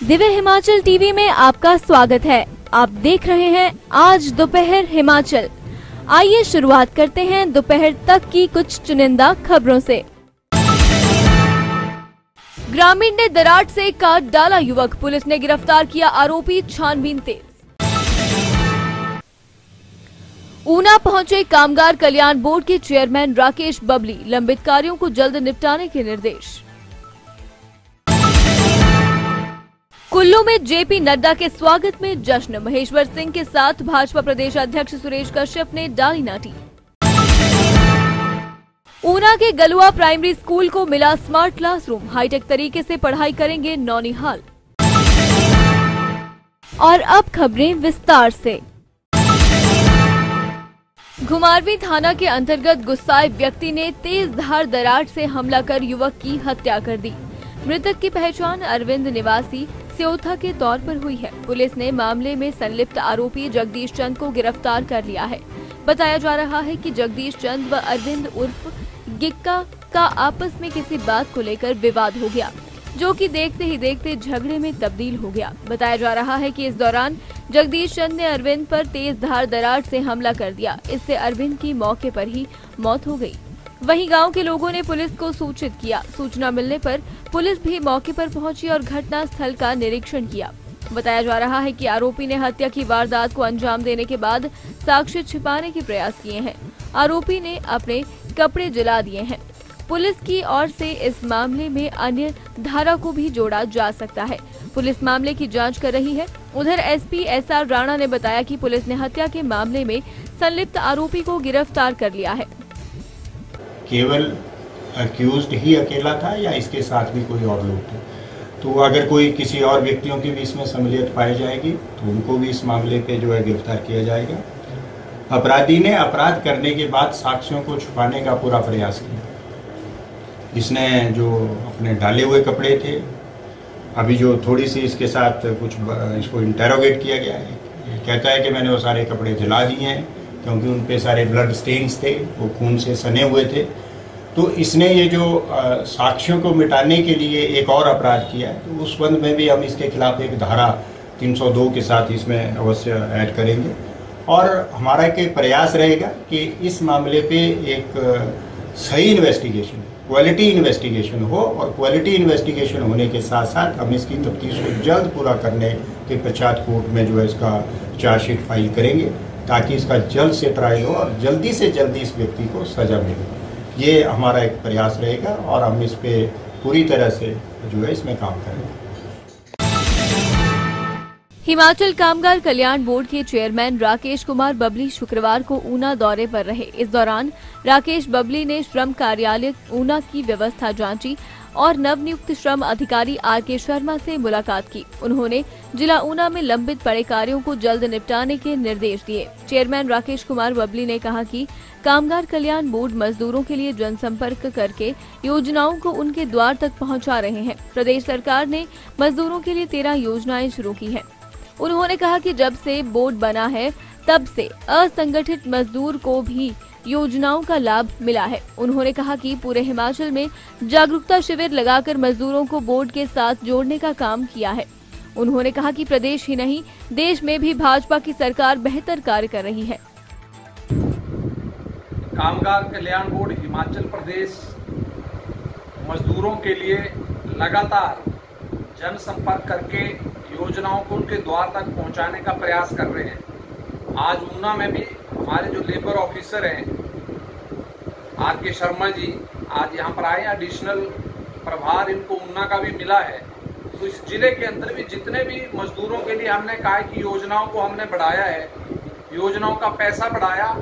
Divya Himachal TV में आपका स्वागत है। आप देख रहे हैं आज दोपहर हिमाचल। आइए शुरुआत करते हैं दोपहर तक की कुछ चुनिंदा खबरों से। ग्रामीण ने दराट से काट डाला युवक, पुलिस ने गिरफ्तार किया आरोपी, छानबीन तेज। ऊना पहुंचे कामगार कल्याण बोर्ड के चेयरमैन राकेश बबली, लंबित कार्यों को जल्द निपटाने के निर्देश। कुल्लू में जेपी नड्डा के स्वागत में जश्न, महेश्वर सिंह के साथ भाजपा प्रदेश अध्यक्ष सुरेश कश्यप ने डाली नाटी। ऊना के गलुआ प्राइमरी स्कूल को मिला स्मार्ट क्लासरूम, हाईटेक तरीके से पढ़ाई करेंगे नौनिहाल। और अब खबरें विस्तार से। घुमारवीं थाना के अंतर्गत गुस्साए व्यक्ति ने तेज धार दरार से हमला कर युवक की हत्या कर दी। मृतक की पहचान अरविंद निवासी सियोथा के तौर पर हुई है। पुलिस ने मामले में संलिप्त आरोपी जगदीश चंद को गिरफ्तार कर लिया है। बताया जा रहा है कि जगदीश चंद व अरविंद उर्फ गिक्का का आपस में किसी बात को लेकर विवाद हो गया, जो कि देखते ही देखते झगड़े में तब्दील हो गया। बताया जा रहा है कि इस दौरान जगदीश चंद ने अरविंद पर तेज धार दरार से हमला कर दिया। इससे अरविंद की मौके पर ही मौत हो गई। वहीं गांव के लोगों ने पुलिस को सूचित किया। सूचना मिलने पर पुलिस भी मौके पर पहुंची और घटना स्थल का निरीक्षण किया। बताया जा रहा है कि आरोपी ने हत्या की वारदात को अंजाम देने के बाद साक्ष्य छिपाने के प्रयास किए हैं। आरोपी ने अपने कपड़े जला दिए हैं। पुलिस की ओर से इस मामले में अन्य धारा को भी जोड़ा जा सकता है। पुलिस मामले की जांच कर रही है। उधर एसपी एसआर राणा ने बताया कि पुलिस ने हत्या के मामले में संलिप्त आरोपी को गिरफ्तार कर लिया है। केवल अक्यूज्ड ही अकेला था या इसके साथ भी कोई और लोग थे? तो अगर कोई किसी और व्यक्तियों की भी इसमें सम्मिलियत पाई जाएगी तो उनको भी इस मामले पे जो है गिरफ्तार किया जाएगा। अपराधी ने अपराध करने के बाद साक्ष्यों को छुपाने का पूरा प्रयास किया। इसने जो अपने डाले हुए कपड़े थे, अभी जो थोड़ी सी इसके साथ कुछ इसको इंटेरोगेट किया गया है, ये कहता है कि मैंने वो सारे कपड़े जला दिए हैं क्योंकि उन पे सारे ब्लड स्टेन्स थे, वो खून से सने हुए थे। तो इसने ये जो साक्ष्यों को मिटाने के लिए एक और अपराध किया है, तो उस संबंध में भी हम इसके खिलाफ एक धारा 302 के साथ इसमें अवश्य ऐड करेंगे। और हमारा एक प्रयास रहेगा कि इस मामले पे एक सही इन्वेस्टिगेशन, क्वालिटी इन्वेस्टिगेशन हो, और क्वालिटी इन्वेस्टिगेशन होने के साथ साथ हम इसकी तफ्तीश को जल्द पूरा करने के पश्चात कोर्ट में जो है इसका चार्जशीट फाइल करेंगे, ताकि इसका जल्द से ट्रायल हो और जल्दी से जल्दी इस व्यक्ति को सजा मिले। ये हमारा एक प्रयास रहेगा और हम इस पे पूरी तरह से जो है इसमें काम करेंगे। हिमाचल कामगार कल्याण बोर्ड के चेयरमैन राकेश कुमार बबली शुक्रवार को ऊना दौरे पर रहे। इस दौरान राकेश बबली ने श्रम कार्यालय ऊना की व्यवस्था जांची और नवनियुक्त श्रम अधिकारी आर.के. शर्मा से मुलाकात की। उन्होंने जिला ऊना में लंबित पड़े कार्यों को जल्द निपटाने के निर्देश दिए। चेयरमैन राकेश कुमार बबली ने कहा कि कामगार कल्याण बोर्ड मजदूरों के लिए जनसंपर्क करके योजनाओं को उनके द्वार तक पहुंचा रहे हैं। प्रदेश सरकार ने मजदूरों के लिए 13 योजनाएं शुरू की हैं। उन्होंने कहा कि जब से बोर्ड बना है तब से असंगठित मजदूर को भी योजनाओं का लाभ मिला है। उन्होंने कहा कि पूरे हिमाचल में जागरूकता शिविर लगाकर मजदूरों को बोर्ड के साथ जोड़ने का काम किया है। उन्होंने कहा कि प्रदेश ही नहीं, देश में भी भाजपा की सरकार बेहतर कार्य कर रही है। कामगार कल्याण बोर्ड हिमाचल प्रदेश मजदूरों के लिए लगातार जनसंपर्क करके योजनाओं को उनके द्वार तक पहुंचाने का प्रयास कर रहे हैं। आज ऊना में भी हमारे जो लेबर ऑफिसर हैं आर.के. शर्मा जी आज यहाँ पर आए। एडिशनल प्रभार इनको ऊना का भी मिला है। तो इस जिले के अंदर भी जितने भी मजदूरों के लिए हमने कहा है कि योजनाओं को हमने बढ़ाया है, योजनाओं का पैसा बढ़ाया,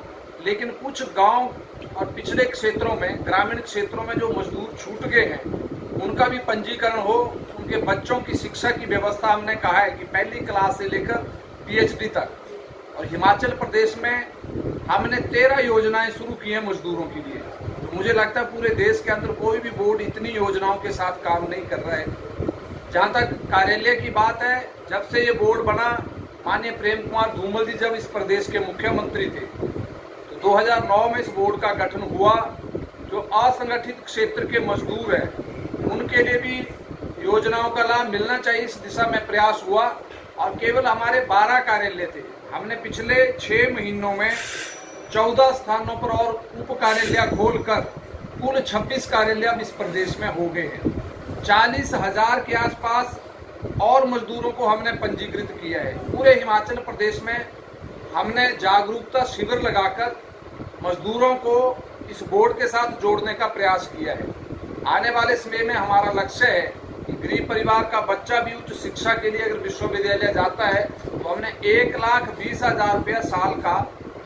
लेकिन कुछ गांव और पिछड़े क्षेत्रों में, ग्रामीण क्षेत्रों में जो मजदूर छूट गए हैं उनका भी पंजीकरण हो, उनके बच्चों की शिक्षा की व्यवस्था हमने कहा है कि पहली क्लास से लेकर पीएचडी तक। और हिमाचल प्रदेश में हमने 13 योजनाएं शुरू की हैं मजदूरों के लिए। तो मुझे लगता है पूरे देश के अंदर कोई भी बोर्ड इतनी योजनाओं के साथ काम नहीं कर रहा है। जहाँ तक कार्यालय की बात है, जब से ये बोर्ड बना, माननीय प्रेम कुमार धूमल जी जब इस प्रदेश के मुख्यमंत्री थे तो 2009 में इस बोर्ड का गठन हुआ। जो असंगठित क्षेत्र के मजदूर हैं उनके लिए भी योजनाओं का लाभ मिलना चाहिए, इस दिशा में प्रयास हुआ। और केवल हमारे 12 कार्यालय थे, हमने पिछले 6 महीनों में 14 स्थानों पर और उप कार्यालय खोलकर कुल 26 कार्यालय इस प्रदेश में हो गए हैं। 40,000 के आसपास और मजदूरों को हमने पंजीकृत किया है। पूरे हिमाचल प्रदेश में हमने जागरूकता शिविर लगाकर मजदूरों को इस बोर्ड के साथ जोड़ने का प्रयास किया है। आने वाले समय में हमारा लक्ष्य है कि गरीब परिवार का बच्चा भी उच्च शिक्षा के लिए अगर विश्वविद्यालय जाता है तो हमने 1,20,000 रुपया साल का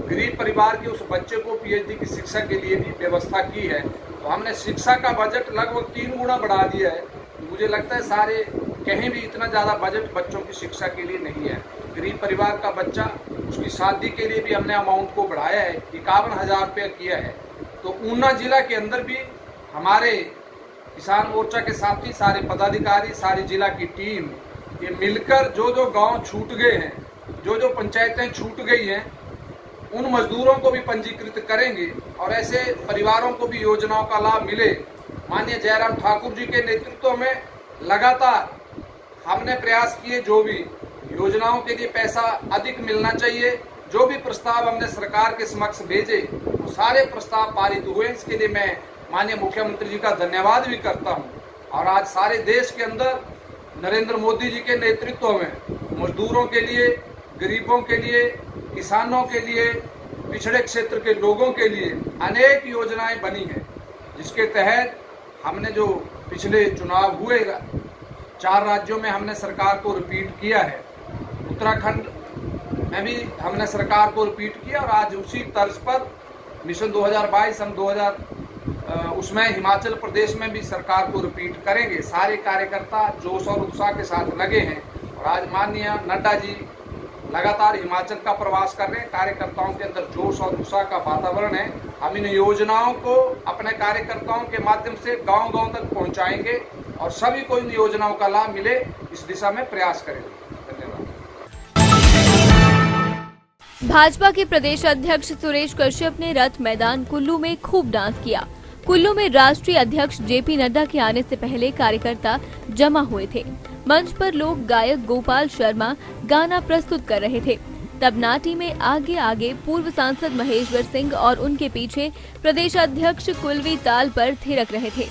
गरीब परिवार के उस बच्चे को पीएचडी की शिक्षा के लिए भी व्यवस्था की है। तो हमने शिक्षा का बजट लगभग 3 गुना बढ़ा दिया है। मुझे लगता है सारे कहीं भी इतना ज़्यादा बजट बच्चों की शिक्षा के लिए नहीं है। गरीब परिवार का बच्चा, उसकी शादी के लिए भी हमने अमाउंट को बढ़ाया है, 51,000 रुपया किया है। तो ऊना जिला के अंदर भी हमारे किसान मोर्चा के साथी, सारे पदाधिकारी, सारी जिला की टीम ये मिलकर जो गांव छूट गए हैं, जो पंचायतें छूट गई हैं, उन मजदूरों को भी पंजीकृत करेंगे और ऐसे परिवारों को भी योजनाओं का लाभ मिले। माननीय जयराम ठाकुर जी के नेतृत्व में लगातार हमने प्रयास किए, जो भी योजनाओं के लिए पैसा अधिक मिलना चाहिए, जो भी प्रस्ताव हमने सरकार के समक्ष भेजे वो सारे प्रस्ताव पारित हुए। इसके लिए मैं माननीय मुख्यमंत्री जी का धन्यवाद भी करता हूं। और आज सारे देश के अंदर नरेंद्र मोदी जी के नेतृत्व में मजदूरों के लिए, गरीबों के लिए, किसानों के लिए, पिछड़े क्षेत्र के लोगों के लिए अनेक योजनाएं बनी हैं, जिसके तहत हमने जो पिछले चुनाव हुए 4 राज्यों में हमने सरकार को रिपीट किया है। उत्तराखंड में भी हमने सरकार को रिपीट किया और आज उसी तर्ज पर मिशन 2022 हम उसमें हिमाचल प्रदेश में भी सरकार को रिपीट करेंगे। सारे कार्यकर्ता जोश और उत्साह के साथ लगे हैं और आज माननीय नड्डा जी लगातार हिमाचल का प्रवास कर रहे हैं। कार्यकर्ताओं के अंदर जोश और उत्साह का वातावरण है। हम इन योजनाओं को अपने कार्यकर्ताओं के माध्यम से गांव-गांव तक पहुंचाएंगे और सभी को इन योजनाओं का लाभ मिले, इस दिशा में प्रयास करेंगे। धन्यवाद। भाजपा के प्रदेश अध्यक्ष सुरेश कश्यप ने रथ मैदान कुल्लू में खूब डांस किया। कुल्लू में राष्ट्रीय अध्यक्ष जेपी नड्डा के आने से पहले कार्यकर्ता जमा हुए थे। मंच पर लोक गायक गोपाल शर्मा गाना प्रस्तुत कर रहे थे। तब नाटी में आगे आगे पूर्व सांसद महेश्वर सिंह और उनके पीछे प्रदेश अध्यक्ष कुलवी ताल पर थिरक रहे थे।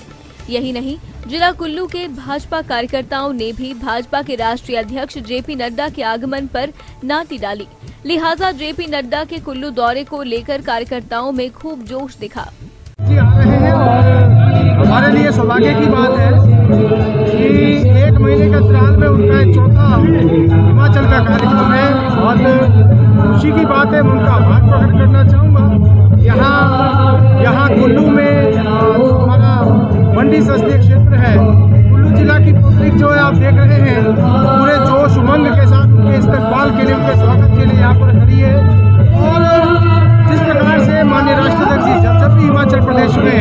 यही नहीं, जिला कुल्लू के भाजपा कार्यकर्ताओं ने भी भाजपा के राष्ट्रीय अध्यक्ष जेपी नड्डा के आगमन पर नाटी डाली। लिहाजा जेपी नड्डा के कुल्लू दौरे को लेकर कार्यकर्ताओं में खूब जोश दिखा। आ रहे हैं और हमारे लिए सौभाग्य की बात है कि 1 महीने के अंतराल में उनका 4था हिमाचल का कार्यक्रम है और खुशी की बात है। मैं उनका आभार प्रकट करना चाहूँगा। यहाँ कुल्लू में हमारा मंडी संसदीय क्षेत्र है। कुल्लू जिला की पब्लिक जो है आप देख रहे हैं पूरे जोश उमंग के साथ उनके इस्तकबाल के लिए, उनके स्वागत के लिए यहाँ पर खड़ी है। और जिस प्रकार से माननीय राष्ट्राध्यक्ष जी जब भी हिमाचल प्रदेश में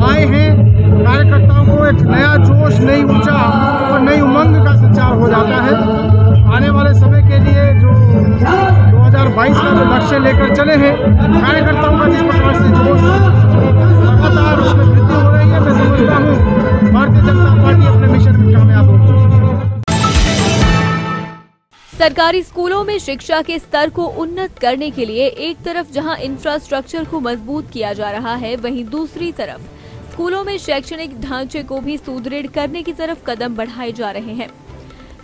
आए हैं, कार्यकर्ताओं को एक नया जोश, नई ऊर्जा और नई उमंग का संचार हो जाता है। आने वाले समय के लिए जो 2022 का जो लक्ष्य लेकर चले हैं, कार्यकर्ताओं का जिस प्रकार से जोश लगातार उसमें वृद्धि हो रही है, मैं समझता हूँ भारतीय जनता पार्टी अपने मिशन में कामयाब होगी। सरकारी स्कूलों में शिक्षा के स्तर को उन्नत करने के लिए एक तरफ जहां इंफ्रास्ट्रक्चर को मजबूत किया जा रहा है, वहीं दूसरी तरफ स्कूलों में शैक्षणिक ढांचे को भी सुदृढ़ करने की तरफ कदम बढ़ाए जा रहे हैं।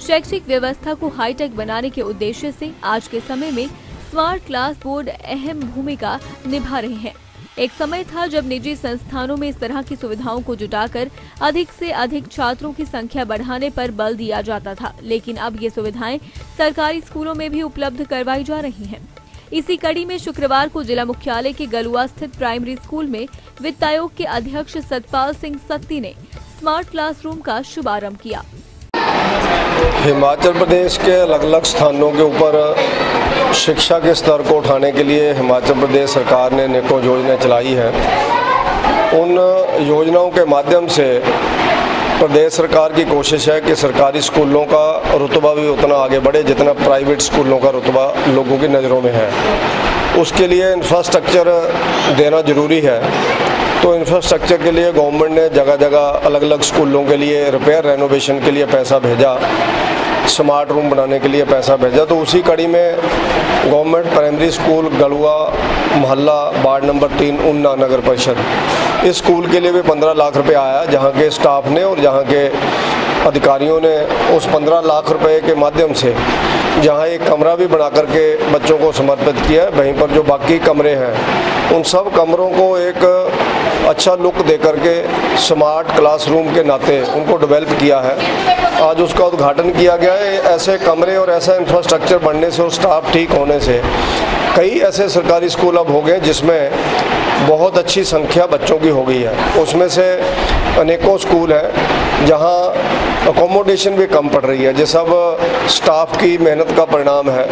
शैक्षिक व्यवस्था को हाईटेक बनाने के उद्देश्य से आज के समय में स्मार्ट क्लास बोर्ड अहम भूमिका निभा रहे हैं। एक समय था जब निजी संस्थानों में इस तरह की सुविधाओं को जुटाकर अधिक से अधिक छात्रों की संख्या बढ़ाने पर बल दिया जाता था, लेकिन अब ये सुविधाएं सरकारी स्कूलों में भी उपलब्ध करवाई जा रही हैं। इसी कड़ी में शुक्रवार को जिला मुख्यालय के गलुआ स्थित प्राइमरी स्कूल में वित्त आयोग के अध्यक्ष सतपाल सिंह सत्ती ने स्मार्ट क्लासरूम का शुभारंभ किया। हिमाचल प्रदेश के अलग अलग स्थानों के ऊपर शिक्षा के स्तर को उठाने के लिए हिमाचल प्रदेश सरकार ने अनेकों योजनाएं चलाई हैं। उन योजनाओं के माध्यम से प्रदेश सरकार की कोशिश है कि सरकारी स्कूलों का रुतबा भी उतना आगे बढ़े जितना प्राइवेट स्कूलों का रुतबा लोगों की नज़रों में है। उसके लिए इंफ्रास्ट्रक्चर देना ज़रूरी है। तो इंफ्रास्ट्रक्चर के लिए गवर्नमेंट ने जगह जगह अलग अलग स्कूलों के लिए रिपेयर रेनोवेशन के लिए पैसा भेजा, स्मार्ट रूम बनाने के लिए पैसा भेजा। तो उसी कड़ी में गवर्नमेंट प्राइमरी स्कूल गलुआ मोहल्ला वार्ड नंबर 3 ऊना नगर परिषद, इस स्कूल के लिए भी 15 लाख रुपए आया, जहां के स्टाफ ने और जहां के अधिकारियों ने उस 15 लाख रुपए के माध्यम से जहां एक कमरा भी बना करके बच्चों को समर्पित किया है, वहीं पर जो बाकी कमरे हैं उन सब कमरों को एक अच्छा लुक दे करके स्मार्ट क्लासरूम के नाते उनको डेवलप किया है। आज उसका उद्घाटन किया गया है। ऐसे कमरे और ऐसा इंफ्रास्ट्रक्चर बनने से और स्टाफ ठीक होने से कई ऐसे सरकारी स्कूल अब हो गए जिसमें बहुत अच्छी संख्या बच्चों की हो गई है। उसमें से अनेकों स्कूल हैं जहां अकोमोडेशन भी कम पड़ रही है। ये सब स्टाफ की मेहनत का परिणाम है,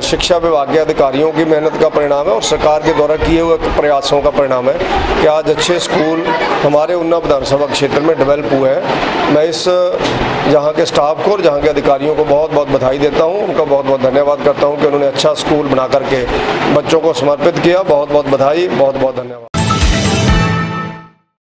शिक्षा विभाग के अधिकारियों की मेहनत का परिणाम है और सरकार के द्वारा किए हुए प्रयासों का परिणाम है कि आज अच्छे स्कूल हमारे ऊना विधानसभा क्षेत्र में डेवलप हुए हैं। मैं इस जहाँ के स्टाफ को और जहाँ के अधिकारियों को बहुत बहुत बधाई देता हूँ, उनका बहुत बहुत धन्यवाद करता हूँ कि उन्होंने अच्छा स्कूल बना करके बच्चों को समर्पित किया। बहुत बहुत बधाई, बहुत बहुत धन्यवाद।